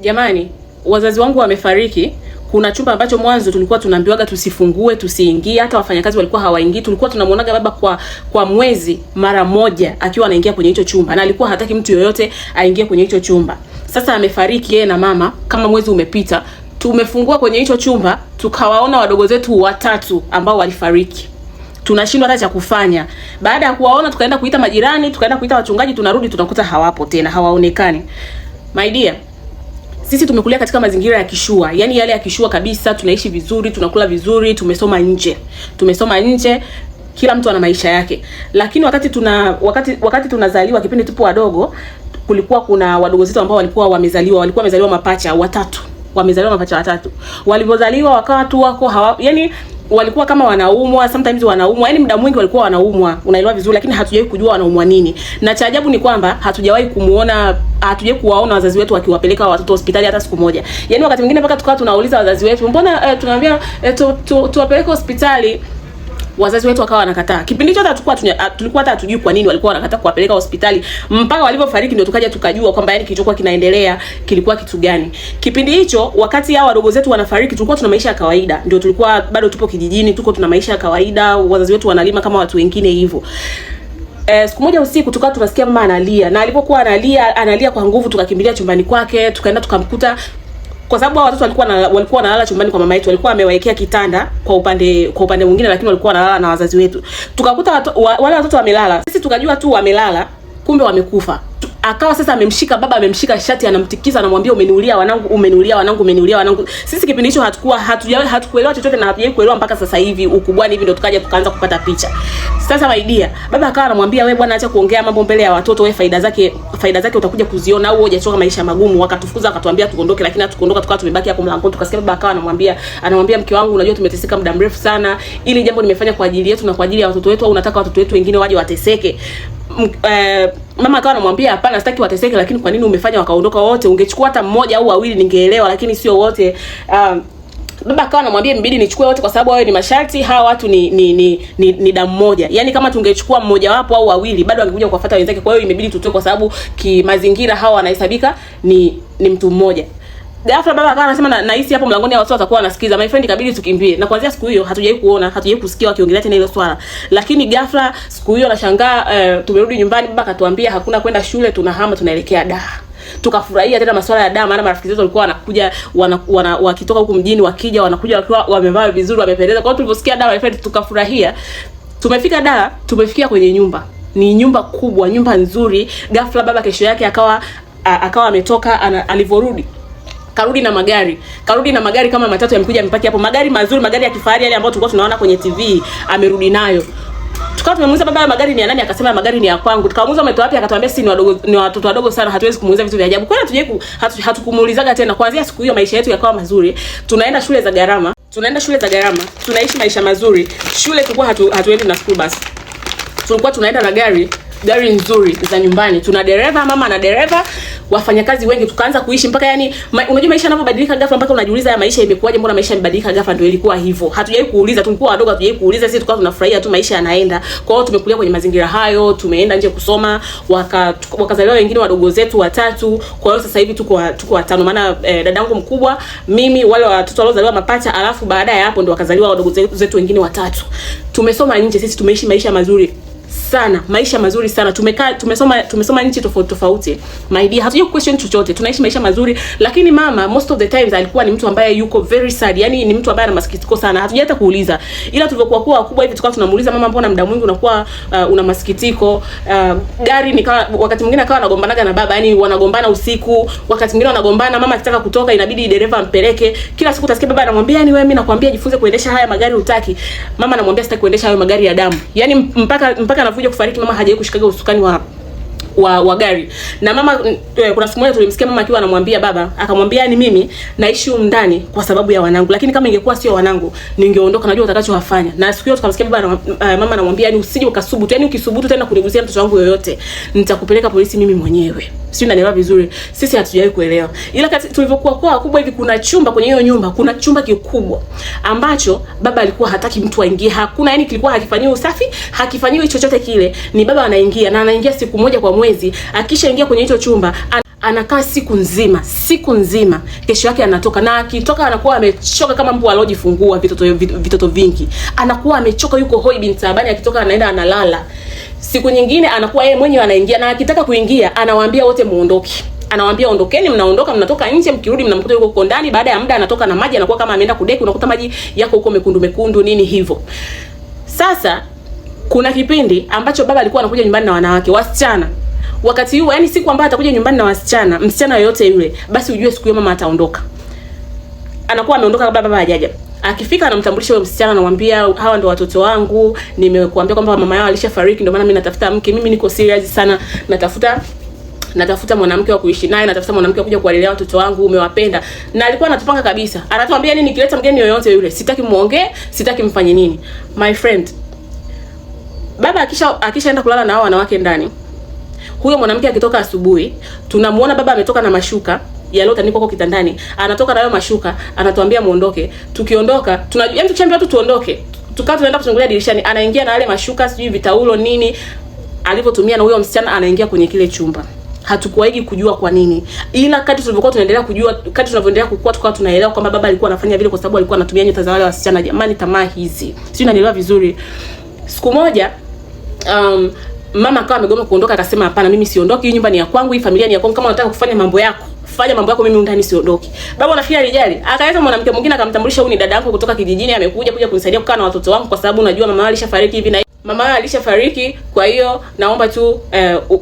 Jamani, wazazi wangu wamefariki. Kuna chumba ambacho mwanzo tulikuwa tunaambiwaga tusifungue, tusiingie, hata wafanyakazi walikuwa hawaingii. Tulikuwa tunamuonaga baba kwa mwezi mara moja akiwa anaingia kwenye hicho chumba, na alikuwa hataki mtu yoyote aingie kwenye hicho chumba. Sasa amefariki yeye na mama, kama mwezi umepita, tumefungua kwenye hicho chumba, tukawaona wadogo zetu watatu ambao walifariki. Tunashindwa hata cha kufanya. Baada ya kuwaona, tukaenda kuita majirani, tukaenda kuita wachungaji, tunarudi tunakuta hawapo tena, hawaonekani. My dear, sisi tumekulia katika mazingira ya kishua, yani yale ya kishua kabisa. Tunaishi vizuri, tunakula vizuri, tumesoma nje, kila mtu ana maisha yake. Lakini wakati tunazaliwa, kipindi tupo wadogo, kulikuwa kuna wadogo zetu ambao walikuwa wamezaliwa mapacha watatu. Walipozaliwa wakawa tu wako yani walikuwa kama wanaumwa, sometimes wanaumwa, yani muda mwingi walikuwa wanaumwa, unaelewa vizuri, lakini hatujawahi kujua wanaumwa nini. Na cha ajabu ni kwamba hatujawahi kuwaona wazazi wetu wakiwapeleka watoto hospitali hata siku moja. Yani wakati mwingine mpaka tukawa tunauliza wazazi wetu, mbona tunaambia tuwapeleke hospitali, wazazi wetu wakawa wanakataa. Kipindi hicho tulikuwa hata hatujui kwa nini walikuwa wanakataa kuwapeleka hospitali, mpaka walipofariki ndio tukaja tukajua kwamba yani kilichokuwa kinaendelea kilikuwa kitu gani. Kipindi hicho, wakati hao wadogo zetu wanafariki, tulikuwa tuna maisha ya kawaida, ndio tulikuwa bado tupo kijijini, tuna maisha ya kawaida, wazazi wetu wanalima kama watu wengine hivyo. Siku moja usiku tukawa tunasikia mama analia, na alipokuwa analia kwa nguvu, tukakimbilia chumbani kwake, tukaenda tukamkuta, kwa sababu watoto walikuwa wanalala chumbani kwa mama yetu. Walikuwa amewawekea kitanda kwa upande mwingine, lakini walikuwa wanalala na wazazi wetu. Tukakuta wale watoto wamelala. Sisi tukajua tu wamelala, kumbe wamekufa. Akawa sasa baba amemshika shati, anamtikisa, anamwambia umeniulia wanangu. Sisi kipindi hicho hatukuelewa chochote, na hatujawahi kuelewa mpaka sasa hivi ukubwani hivi, ndio tukaanza kupata picha. Sasa my dear, baba akawa anamwambia wewe bwana, acha kuongea mambo mbele ya watoto, wewe faida zake utakuja kuziona, au hujachoka maisha magumu. Wakatufukuza, akatuambia tuondoke, lakini hatukuondoka, tukawa tumebaki hapo mlangoni. Tukasikia baba akawa anamwambia mke wangu, unajua tumeteseka muda mrefu sana, ili jambo nimefanya kwa ajili yetu na kwa ajili ya watoto wetu, au unataka watoto wetu wengine waje wateseke? Mama akawa anamwambia hapana, sitaki wateseke, lakini kwa nini umefanya wakaondoka wote? Ungechukua hata mmoja au wawili ningeelewa, lakini sio wote. Baba akawa anamwambia mbidi nichukue wote, kwa sababu wao ni masharti, hawa watu ni damu moja. Yani kama tungechukua mmoja wapo au wawili, bado angekuja kuwafuata wenzake. Kwa hiyo imebidi tutoe, kwa sababu kimazingira hawa wanahesabika ni mtu mmoja. Ghafla baba akawa anasema na hisi hapo mlangoni watu watakuwa wanasikiza. My friend, ikabidi tukimbie. Na kuanzia siku hiyo hatujawahi kusikia wakiongelea tena hilo swala. Lakini ghafla siku hiyo nashangaa, tumerudi nyumbani, baba akatuambia hakuna kwenda shule, tunahama tunaelekea Dar. Tukafurahia tena masuala ya Dar, maana marafiki zetu walikuwa wanakuja wakitoka huko mjini, wakija wanakuja wakiwa wamevaa vizuri, wamependeza. Kwa hiyo tuliposikia Dar, my friend, tukafurahia. Tumefika Dar, tumefikia kwenye nyumba. Ni nyumba kubwa, nyumba nzuri. Ghafla baba kesho yake akawa ametoka, alivyorudi karudi na magari kama matatu, yamekuja mpaki hapo, magari mazuri, magari ya kifahari yale ambayo tulikuwa tunaona kwenye TV, amerudi nayo. Tukawa tumemuuliza baba, magari ni ya nani? Akasema magari ni ya kwangu. Tukamuuliza umetoa wapi? Akatuambia sisi ni watoto wadogo sana, hatuwezi kumuuliza vitu vya ajabu. Kwa hiyo hatukumuulizaga tena. Kuanzia siku hiyo maisha yetu yakawa mazuri. Tunaenda shule za gharama, tunaishi maisha mazuri. Shule tulikuwa hatuendi na school bus, tulikuwa tunaenda na gari nzuri za nyumbani. Tuna dereva, mama ana dereva, wafanyakazi wengi. Tukaanza kuishi mpaka unajua maisha yanapobadilika ghafla, mpaka unajiuliza ya maisha imekuwaje, mbona maisha yamebadilika ghafla? Ndio ilikuwa hivyo. Hatujawahi kuuliza, tulikuwa wadogo, hatujawahi kuuliza. Sisi tulikuwa tunafurahia tu maisha yanaenda. Kwa hiyo tumekulia kwenye mazingira hayo, tumeenda nje kusoma, wakazaliwa wengine wadogo zetu watatu. Kwa hiyo sasa hivi tuko watano, maana dadangu mkubwa, mimi, wale watoto waliozaliwa mapacha, alafu baada ya hapo ndio wakazaliwa wadogo zetu wengine watatu. Tumesoma nje, sisi tumeishi maisha mazuri sana. Tumesoma nchi tofauti. My dear, hatuja question chochote. Tunaishi maisha mazuri, lakini mama most of the times alikuwa ni mtu ambaye yuko very sad. Yani ni mtu ambaye ana masikitiko sana. Hatuja hata kuuliza. Ila tulivyokuwa wakubwa hivi tukawa tunamuuliza mama, mbona muda mwingi unakuwa una masikitiko? Gari wakati mwingine akawa anagombanaga na baba, yani wanagombana usiku, wakati mwingine wanagombana, mama akitaka kutoka inabidi dereva ampeleke. Kila siku utasikia baba anamwambia, yani wewe, mimi nakwambia jifunze kuendesha haya magari, hutaki. Mama anamwambia sitaki kuendesha hayo magari ya damu. Yani mpaka anakuja kufariki, mama hajawahi kushikaga usukani wa gari. Na mama, kuna siku moja tulimsikia mama akiwa anamwambia baba, akamwambia ni mimi naishi huko ndani kwa sababu ya wanangu, lakini kama ingekuwa sio wanangu ningeondoka, najua utakachowafanya. Na siku hiyo tukamsikia baba mama anamwambia, ni usije ukasubutu, yani ukisubutu tena kunigusia mtoto wangu yoyote, nitakupeleka polisi mimi mwenyewe. Sio, unanielewa vizuri? Sisi hatujawahi kuelewa. Ila tulivyokuwa wakubwa hivi, kuna chumba kwenye hiyo nyumba, kuna chumba kikubwa ambacho baba alikuwa hataki mtu aingie. Hakuna, yani kilikuwa hakifanyiwi usafi, hakifanyiwi chochote kile. Ni baba anaingia, na anaingia siku moja kwa mwezi. Akishaingia kwenye hicho chumba anakaa siku nzima, kesho yake anatoka, na akitoka anakuwa amechoka kama mbu alojifungua vitoto vingi, anakuwa amechoka, yuko hoi bin taabani. Akitoka anaenda analala. Siku nyingine anakuwa yeye mwenyewe anaingia, na akitaka kuingia anawaambia wote muondoke, anawaambia ondokeni, mnaondoka, mnatoka nje, mkirudi mnamkuta yuko huko ndani. Baada ya muda anatoka na maji, anakuwa kama ameenda kudeki, unakuta maji yako huko mekundu nini hivyo. Sasa kuna kipindi ambacho baba alikuwa anakuja nyumbani na wanawake wasichana. Wakati huo, yani siku ambayo atakuja nyumbani na wasichana, msichana yoyote yule, basi ujue siku hiyo mama ataondoka. Anakuwa ameondoka kabla baba hajaja. Akifika anamtambulisha yule msichana, anamwambia hawa ndio watoto wangu, nimekuambia kwamba mama yao alishafariki, ndio maana mimi natafuta mke, mimi niko serious sana, natafuta mwanamke wa kuishi naye, natafuta mwanamke wa kuja kuwalelea watoto wangu, umewapenda. Na alikuwa anatupanga kabisa. Anatuambia nini, nikileta mgeni yoyote yule, sitaki muongee, sitaki mfanye nini. My friend, baba akishaenda kulala na hao wanawake ndani, huyo mwanamke akitoka asubuhi, tunamuona baba ametoka na mashuka yaliyotandikwa kwa kitandani, anatoka na hayo mashuka, anatuambia muondoke. Tukiondoka, tunajua tukishaambia watu tuondoke, tukawa tunaenda kuchungulia dirishani, anaingia na wale mashuka, sijui vitaulo nini alivyotumia, na huyo msichana anaingia kwenye kile chumba. Hatukuwahi kujua kwa nini, ila kadri tulivyokuwa tunaendelea kujua, kadri tunavyoendelea kukua, tukawa tunaelewa kwamba baba alikuwa anafanya vile kwa sababu alikuwa anatumia nyota za wale wasichana. Jamani, tamaa hizi, sio, unanielewa vizuri. Siku moja mama akawa amegoma kuondoka, akasema hapana, mimi siondoki, hii nyumba ni ya kwangu, hii familia ni ya kwangu, kama unataka kufanya mambo yako fanya mambo yako, mimi ndani siondoki. Baba anafikia alijali, akaleta mwanamke mwingine akamtambulisha, huyu ni dada yangu kutoka kijijini, amekuja kunisaidia kukaa na watoto wangu, kwa sababu unajua mama alishafariki hivi na mama alishafariki, kwa hiyo naomba tu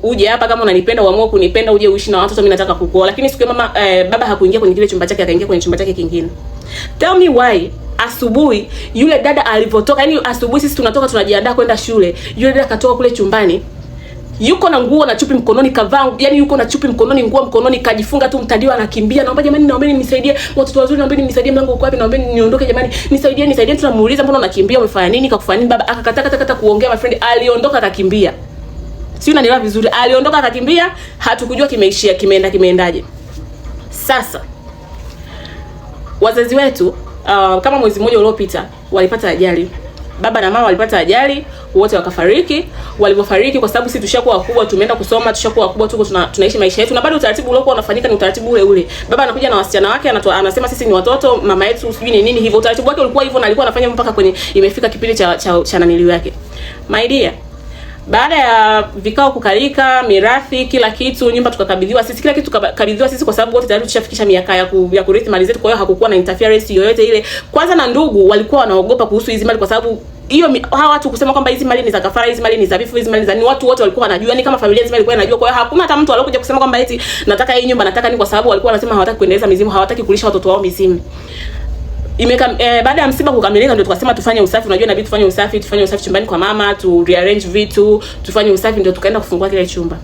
uje hapa, kama unanipenda, uamue kunipenda, uje uishi na watoto, mimi nataka kukuoa. Lakini siku mama baba hakuingia kwenye kile chumba chake, akaingia kwenye chumba chake kingine. Tell me why. Asubuhi yule dada alipotoka, yani asubuhi sisi tunatoka tunajiandaa kwenda shule, yule dada katoka kule chumbani, yuko na nguo na chupi mkononi, kavaa, yani yuko na chupi mkononi, nguo mkononi, kajifunga tu mtandio, anakimbia, naomba jamani, naombeni nisaidie, watoto wazuri, naombeni nisaidie, mlango uko wapi, naombeni niondoke jamani, nisaidie. Tunamuuliza mbona unakimbia, umefanya nini, kakufanya nini? Baba akakata kuongea. My friend, aliondoka akakimbia. Si unanielewa vizuri? Aliondoka akakimbia, hatukujua kimeishia, kimeendaje. Sasa wazazi wetu kama mwezi mmoja uliopita walipata ajali. Baba na mama walipata ajali, wote wakafariki. Walipofariki, kwa sababu sisi tushakuwa wakubwa, tumeenda kusoma, tushakuwa wakubwa, tuko tunaishi maisha yetu, na bado utaratibu uliokuwa unafanyika ni utaratibu ule. Baba anakuja na wasichana wake, anasema sisi ni watoto, mama yetu sijui ni nini hivyo. Utaratibu wake ulikuwa hivyo, na alikuwa anafanya mpaka kwenye imefika kipindi cha naniliu yake. My dear, baada ya vikao kukalika, mirathi, kila kitu, nyumba tukakabidhiwa sisi, kila kitu tukakabidhiwa sisi, kwa sababu wote tayari tushafikisha miaka ya kurithi mali zetu. Kwa hiyo hakukuwa na interference yoyote ile. Kwanza na ndugu walikuwa wanaogopa kuhusu hizi mali, kwa sababu hiyo hawa watu kusema kwamba hizi mali ni za kafara, hizi mali ni za vifo, hizi mali za ni, watu wote walikuwa wanajua, ni kama familia nzima ilikuwa inajua. Kwa hiyo hakuna hata mtu aliyokuja kusema kwamba eti nataka hii nyumba, nataka ni, kwa sababu walikuwa wanasema hawataki kuendeleza mizimu, hawataki kulisha watoto wao mizimu. Baada ya msiba kukamilika, ndio tukasema tufanye usafi. Unajua inabidi tufanye usafi chumbani kwa mama, tu rearrange vitu, tufanye usafi, ndio tukaenda kufungua kile chumba.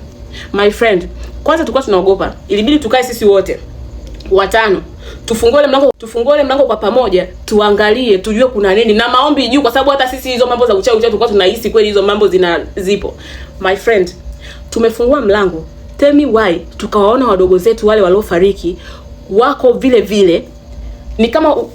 My friend, kwanza tulikuwa tunaogopa, ilibidi tukae sisi wote watano, tufungue ile mlango kwa pamoja, tuangalie, tujue kuna nini, na maombi juu, kwa sababu hata sisi hizo mambo za uchawi tulikuwa tunahisi kweli hizo mambo zipo. My friend, tumefungua mlango, tell me why, tukawaona wadogo zetu wale waliofariki wako vile vile,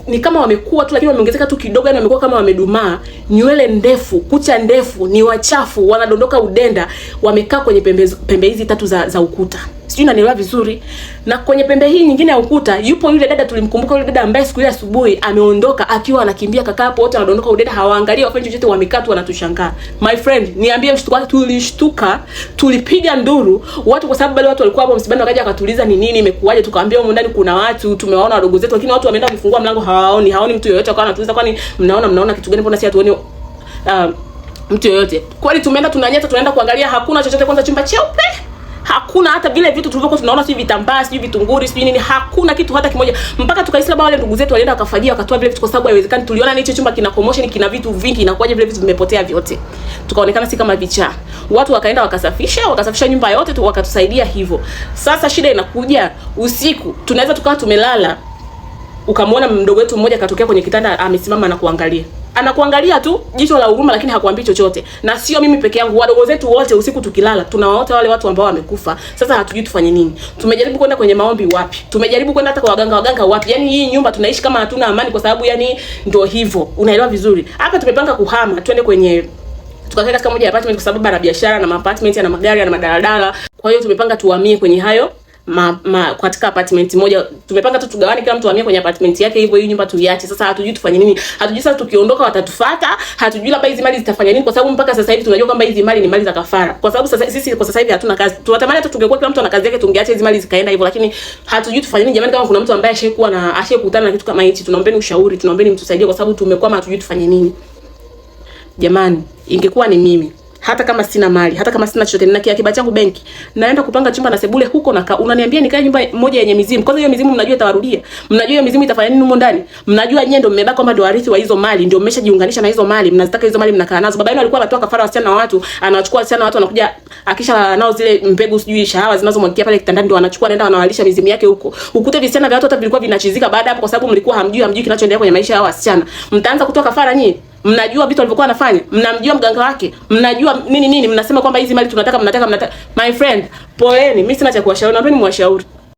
ni kama wamekuwa tu, lakini wameongezeka tu kidogo, yani wamekuwa kama wamedumaa, nywele ndefu, kucha ndefu, ni wachafu, wanadondoka udenda, wamekaa kwenye pembe hizi tatu za ukuta. Sijui unanielewa vizuri. Na kwenye pembe hii nyingine ya ukuta yupo yule dada, tulimkumbuka yule dada ambaye siku ile asubuhi ameondoka akiwa anakimbia, kaka hapo, wote wanadondoka udenda, hawaangalia wafanye chochote, wamekaa tu wanatushangaa. My friend, niambie mshtuko, tulishtuka, tulipiga nduru watu, kwa sababu bado watu walikuwa hapo msibani, wakaja wakatuliza ni nini imekuaje, tukaambia huko ndani kuna watu, tumewaona wadogo zetu, lakini watu wameenda kufungua mlango, hawaoni mtu yoyote. Wakawa wanatuliza, kwani mnaona kitu gani, mbona si hatuoni mtu yoyote? Kwani tumeenda tunanyata, tunaenda kuangalia, hakuna chochote. Kwanza chumba cheupe, hakuna hata vile vitu tulivyokuwa tunaona, si vitambaa, si vitunguri, si nini, hakuna kitu hata kimoja. Mpaka tukahisi labda wale ndugu zetu walienda wakafagia wakatoa vile vitu, kwa sababu haiwezekani. Tuliona ni hicho chumba kina commotion, kina vitu vingi, inakuwaje vile vitu vimepotea vyote? Tukaonekana si kama vichaa. Watu wakaenda wakasafisha nyumba yote tu, wakatusaidia hivyo. Sasa shida inakuja usiku, tunaweza tukawa tumelala, ukamwona mdogo wetu mmoja katokea kwenye kitanda, amesimama na anakuangalia tu jicho la huruma, lakini hakuambii chochote. Na sio mimi peke yangu, wadogo zetu wote usiku tukilala tunawaota wale watu ambao wamekufa. Sasa hatujui tufanye nini. Tumejaribu kwenda kwenye maombi wapi, tumejaribu kwenda hata kwa waganga wapi. Yani hii nyumba tunaishi kama hatuna amani, kwa sababu yani ndio hivyo, unaelewa vizuri. Hapa tumepanga kuhama, twende kwenye, tukakaa katika moja ya apartment, kwa sababu ana biashara na apartment, ana magari, ana madaladala. Kwa hiyo tumepanga tuhamie kwenye hayo katika apartment moja. Tumepanga tu tugawane, kila mtu ahamie kwenye apartment yake, hivyo hii nyumba tuiache. Sasa hatujui tufanye nini. Hatujui sasa tukiondoka watatufuata, hatujui labda hizi mali zitafanya nini, kwa sababu mpaka sasa hivi tunajua kwamba hizi mali ni mali za kafara. Kwa sababu sasa hivi hatuna kazi. Tunatamani hata tungekuwa kila mtu ana kazi yake tungeacha hizi mali zikaenda hivyo, lakini hatujui tufanye nini. Jamani, kama kuna mtu ambaye ashakutana na kitu kama hichi, tunaombeni ushauri, tunaombeni mtusaidie, kwa sababu tumekwama, hatujui tufanye nini. Jamani, ingekuwa ni mimi, hata kama sina mali, hata kama sina chochote, nina akiba changu benki, naenda kupanga chumba na sebule huko, na unaniambia nikae nyumba moja yenye mizimu. Kwanza hiyo mizimu mnajua itawarudia. Mnajua hiyo mizimu itafanya nini huko ndani? Mnajua nyenye ndio mmebaki kama ndio warithi wa hizo mali, ndio mmeshajiunganisha na hizo mali, mnazitaka hizo mali, mnakaa nazo. Baba yenu alikuwa anatoa kafara wasichana na watu, anawachukua wasichana na watu, anakuja akisha nao zile mbegu sijui shahawa zinazomwagikia pale kitandani, ndio anachukua naenda anawalisha mizimu yake huko. Ukute visichana vya watu hata vilikuwa vinachizika baada hapo, kwa sababu mlikuwa hamjui kinachoendelea kwenye maisha ya hao wasichana. Mtaanza kutoa kafara nyinyi. Mnajua vitu alivyokuwa anafanya, mnamjua mganga wake, mnajua nini, mnasema kwamba hizi mali tunataka. My friend, poleni, mimi sina cha kuwashauri, naomba ni mwashauri.